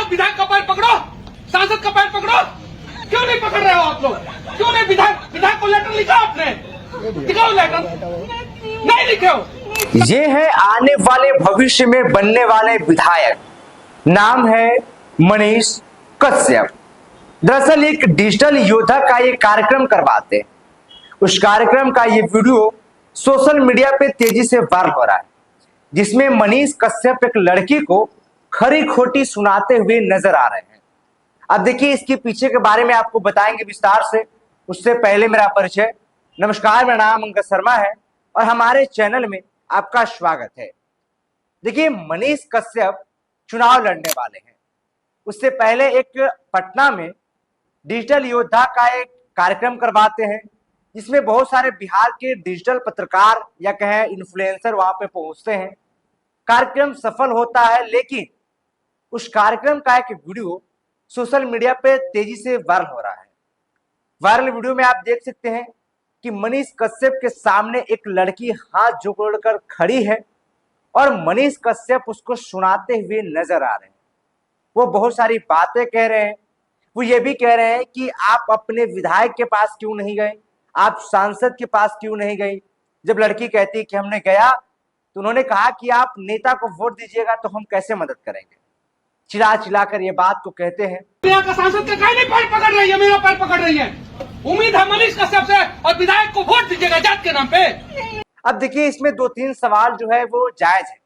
विधायक का पैर पकड़ो, सांसद का पैर पकड़ो। क्यों नहीं पकड़ रहे हो आप लोग? क्यों नहीं? विधायक को लेटर लिखा आपने? दिखाओ लेटर। नहीं लिखे हो। ये है आने वाले भविष्य में बनने वाले विधायक, नाम है मनीष कश्यप। दरअसल एक डिजिटल योद्धा का ये कार्यक्रम करवाते हैं। उस कार्यक्रम का ये वीडियो सोशल मीडिया पे तेजी से वायरल हो रहा है, जिसमें मनीष कश्यप एक लड़की को खरी खोटी सुनाते हुए नजर आ रहे हैं। अब देखिए, इसके पीछे के बारे में आपको बताएंगे विस्तार से। उससे पहले मेरा परिचय। नमस्कार, मेरा नाम अंगद शर्मा है और हमारे चैनल में आपका स्वागत है। देखिए, मनीष कश्यप चुनाव लड़ने वाले हैं। उससे पहले एक पटना में डिजिटल योद्धा का एक कार्यक्रम करवाते हैं, जिसमें बहुत सारे बिहार के डिजिटल पत्रकार या कहें इन्फ्लुएंसर वहां पे पहुंचते हैं। कार्यक्रम सफल होता है, लेकिन उस कार्यक्रम का एक वीडियो सोशल मीडिया पे तेजी से वायरल हो रहा है। वायरल वीडियो में आप देख सकते हैं कि मनीष कश्यप के सामने एक लड़की हाथ जोड़कर खड़ी है और मनीष कश्यप उसको सुनाते हुए नजर आ रहे हैं। वो बहुत सारी बातें कह रहे हैं। वो ये भी कह रहे हैं कि आप अपने विधायक के पास क्यों नहीं गए, आप सांसद के पास क्यों नहीं गए। जब लड़की कहती है कि हमने गया, तो उन्होंने कहा कि आप नेता को वोट दीजिएगा तो हम कैसे मदद करेंगे। चिल्ला चिल्ला कर ये बात को कहते हैं। यहाँ का सांसद का कहीं नहीं पैर पकड़ रही है, मेरा पैर पकड़ रही है। उम्मीद है मनीष कश्यप से, और विधायक को वोट दीजिएगा जात के नाम पे। अब देखिए, इसमें 2-3 सवाल जो है वो जायज है,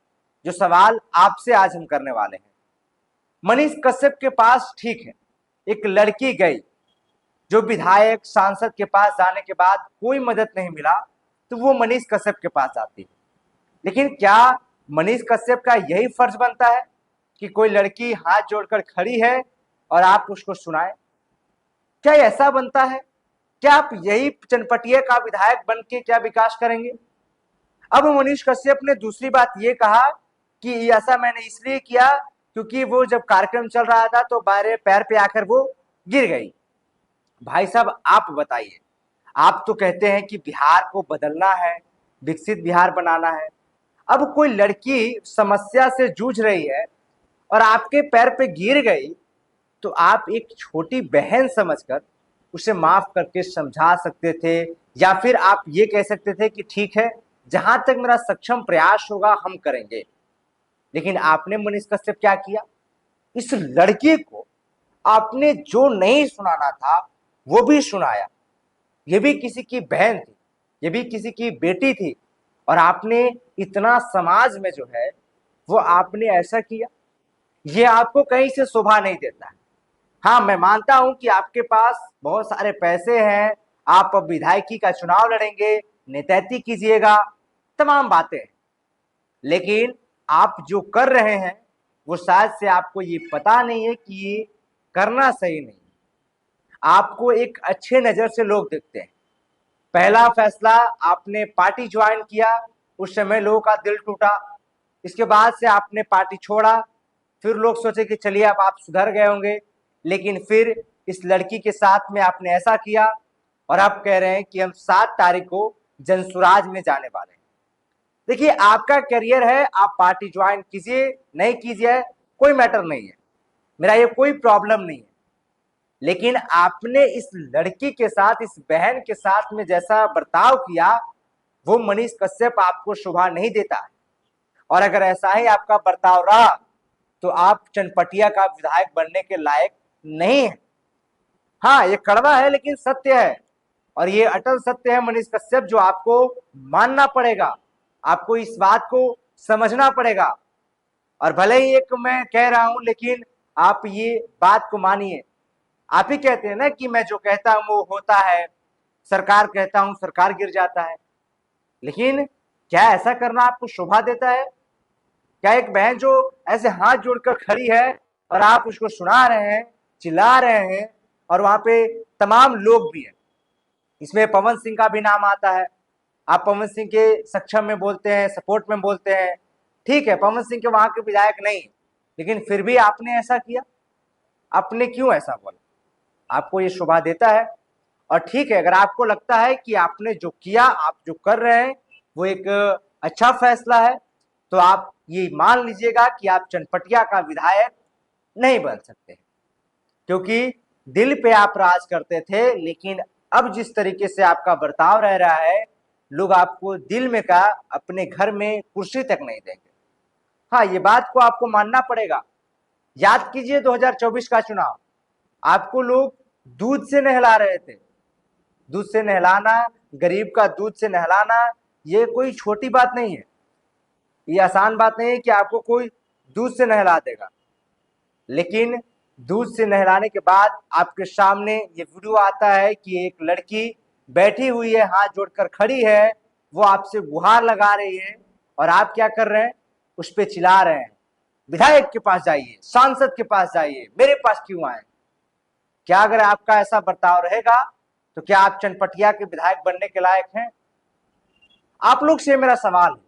जो सवाल आपसे आज हम करने वाले हैं। मनीष कश्यप के पास ठीक है, एक लड़की गई, जो विधायक सांसद के पास जाने के बाद कोई मदद नहीं मिला तो वो मनीष कश्यप के पास जाती है। लेकिन क्या मनीष कश्यप का यही फर्ज बनता है कि कोई लड़की हाथ जोड़कर खड़ी है और आप उसको सुनाएं? क्या ऐसा बनता है? क्या आप यही चनपटिया का विधायक बन के क्या विकास करेंगे? अब मनीष कश्यप ने दूसरी बात ये कहा कि ऐसा मैंने इसलिए किया क्योंकि वो जब कार्यक्रम चल रहा था तो बारे पैर पे आकर वो गिर गई। भाई साहब, आप बताइए, आप तो कहते हैं कि बिहार को बदलना है, विकसित बिहार बनाना है। अब कोई लड़की समस्या से जूझ रही है और आपके पैर पे गिर गई, तो आप एक छोटी बहन समझकर उसे माफ करके समझा सकते थे, या फिर आप ये कह सकते थे कि ठीक है, जहां तक मेरा सक्षम प्रयास होगा हम करेंगे। लेकिन आपने मनीष कश्यप क्या किया? इस लड़की को आपने जो नहीं सुनाना था वो भी सुनाया। ये भी किसी की बहन थी, ये भी किसी की बेटी थी, और आपने इतना समाज में जो है वो आपने ऐसा किया। ये आपको कहीं से शोभा नहीं देता है। हाँ, मैं मानता हूं कि आपके पास बहुत सारे पैसे हैं, आप अब विधायकी का चुनाव लड़ेंगे, नेतृत्व कीजिएगा, तमाम बातें हैं। लेकिन आप जो कर रहे हैं वो शायद से आपको ये पता नहीं है कि ये करना सही नहीं। आपको एक अच्छे नजर से लोग देखते हैं। पहला फैसला आपने पार्टी ज्वाइन किया, उस समय लोगों का दिल टूटा। इसके बाद से आपने पार्टी छोड़ा, फिर लोग सोचे कि चलिए अब आप सुधर गए होंगे, लेकिन फिर इस लड़की के साथ में आपने ऐसा किया और आप कह रहे हैं कि हम 7 तारीख को जनसुराज में जाने वाले हैं। देखिए, आपका करियर है, आप पार्टी ज्वाइन कीजिए नहीं कीजिए कोई मैटर नहीं है, मेरा ये कोई प्रॉब्लम नहीं है। लेकिन आपने इस लड़की के साथ, इस बहन के साथ में जैसा बर्ताव किया, वो मनीष कश्यप आपको शोभा नहीं देता है। और अगर ऐसा ही आपका बर्ताव रहा तो आप चनपटिया का विधायक बनने के लायक नहीं है। हाँ, ये कड़वा है लेकिन सत्य है, और ये अटल सत्य है मनीष कश्यप, जो आपको मानना पड़ेगा, आपको इस बात को समझना पड़ेगा। और भले ही एक मैं कह रहा हूं, लेकिन आप ये बात को मानिए। आप ही कहते हैं ना कि मैं जो कहता हूं वो होता है, सरकार कहता हूं सरकार गिर जाता है। लेकिन क्या ऐसा करना आपको शोभा देता है? क्या एक बहन जो ऐसे हाथ जोड़कर खड़ी है और आप उसको सुना रहे हैं, चिल्ला रहे हैं, और वहां पे तमाम लोग भी हैं, इसमें पवन सिंह का भी नाम आता है, आप पवन सिंह के सक्षम में बोलते हैं, सपोर्ट में बोलते हैं, ठीक है, पवन सिंह के वहां के विधायक नहीं, लेकिन फिर भी आपने ऐसा किया। आपने क्यों ऐसा बोला? आपको ये शोभा देता है? और ठीक है, अगर आपको लगता है कि आपने जो किया, आप जो कर रहे हैं वो एक अच्छा फैसला है, तो आप ये मान लीजिएगा कि आप चनपटिया का विधायक नहीं बन सकते, क्योंकि दिल पे आप राज करते थे, लेकिन अब जिस तरीके से आपका बर्ताव रह रहा है, लोग आपको दिल में का अपने घर में कुर्सी तक नहीं देंगे। हाँ, ये बात को आपको मानना पड़ेगा। याद कीजिए 2024 का चुनाव, आपको लोग दूध से नहला रहे थे। दूध से नहलाना, गरीब का दूध से नहलाना, ये कोई छोटी बात नहीं है, ये आसान बात नहीं है कि आपको कोई दूध से नहला देगा। लेकिन दूध से नहलाने के बाद आपके सामने ये वीडियो आता है कि एक लड़की बैठी हुई है, हाथ जोड़कर खड़ी है, वो आपसे गुहार लगा रही है, और आप क्या कर रहे हैं? उस पर चिल्ला रहे हैं, विधायक के पास जाइए, सांसद के पास जाइए, मेरे पास क्यों आए? क्या अगर आपका ऐसा बर्ताव रहेगा तो क्या आप चनपटिया के विधायक बनने के लायक हैं? आप लोग से मेरा सवाल है,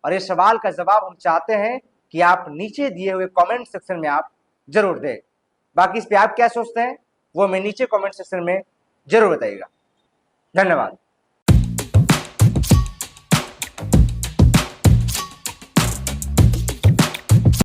और इस सवाल का जवाब हम चाहते हैं कि आप नीचे दिए हुए कमेंट सेक्शन में आप जरूर दें। बाकी इस पे आप क्या सोचते हैं वो हमें नीचे कमेंट सेक्शन में जरूर बताइएगा। धन्यवाद।